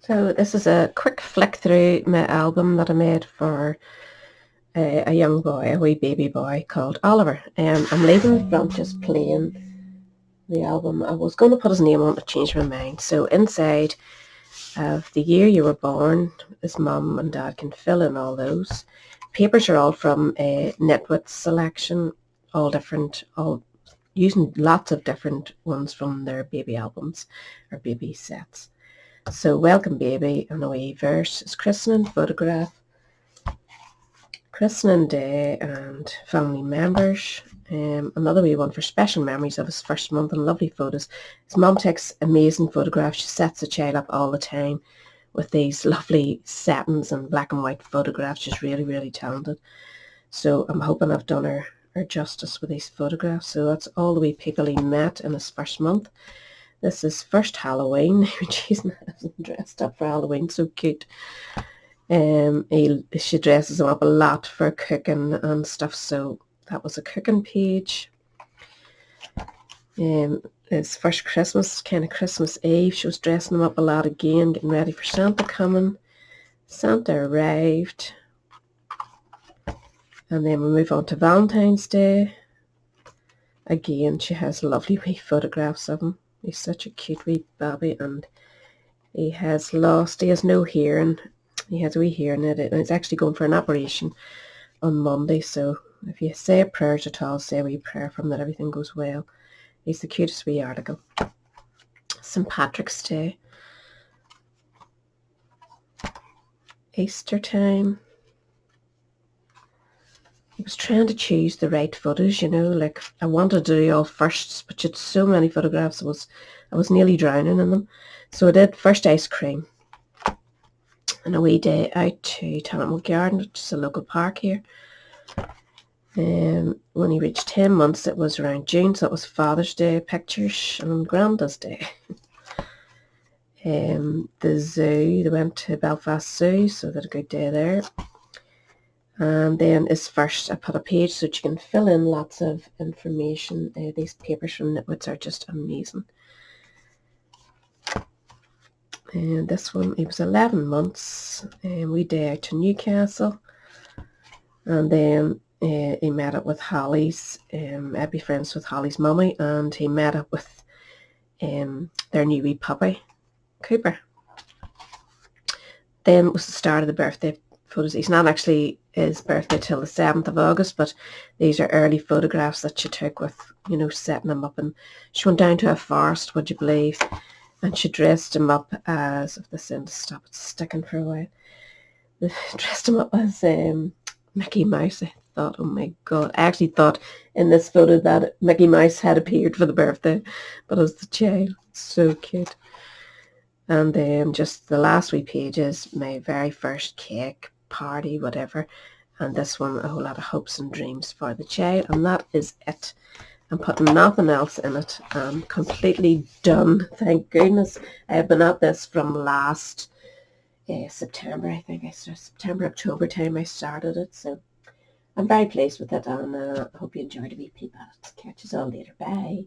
So this is a quick flick through my album that I made for a young boy, a wee baby boy called Oliver. I'm leaving the front just plain the album. I was going to put his name on it, changed my mind. So inside of the year you were born, his mum and dad can fill in all those. Papers are all from a Knitwit selection, all different, all using lots of different ones from their baby albums or baby sets. So welcome baby, and a wee verse is christening, photograph, christening day and family members. Another wee one for special memories of his first month and lovely photos. His mum takes amazing photographs. She sets the child up all the time with these lovely settings and black and white photographs. She's really, really talented. So I'm hoping I've done her justice with these photographs. So that's all the wee people he met in his first month. This is first Halloween. She's dressed up for Halloween, so cute. She dresses him up a lot for cooking and stuff, so that was a cooking page. His first Christmas, kind of Christmas Eve, she was dressing him up a lot again, getting ready for Santa coming. Santa arrived. And then we move on to Valentine's Day. Again, she has lovely wee photographs of him. He's such a cute wee baby, and he has no hearing. He has a wee hearing aid, and he's actually going for an operation on Monday. So if you say a prayer at all, say a wee prayer for him that everything goes well. He's the cutest wee article. St. Patrick's Day. Easter time. I was trying to choose the right photos, you know, like I wanted to do all firsts, but you had so many photographs, I was nearly drowning in them. So I did first ice cream and a wee day out to Talent Garden, which is a local park here. When he reached 10 months, it was around June, so it was Father's Day pictures and Granda's Day. The zoo, they went to Belfast Zoo, so they had a good day there. And then is first, I put a page so that you can fill in lots of information. These papers from Knitwits are just amazing. And this one, he was 11 months, and we day out to Newcastle. And then he met up with Holly's, I'd be friends with Holly's mummy, and he met up with their new wee puppy, Cooper. Then was the start of the birthday photos. It's not actually his birthday till the 7th of August, but these are early photographs that she took with, you know, setting him up. And she went down to a forest, would you believe, and she dressed him up as, if this end stop, it's sticking for a while, dressed him up as Mickey Mouse. I thought, oh my God, I actually thought in this photo that Mickey Mouse had appeared for the birthday, but as the child. So cute. And then just the last wee page is my very first cake, party, whatever. And this one, a whole lot of hopes and dreams for the child. And that is it. I'm putting nothing else in it. I'm completely done. Thank goodness. I have been at this from last September, I think. I started September, October time I started it. So I'm very pleased with it. And I hope you enjoyed a wee peep at it. Catch you all later. Bye.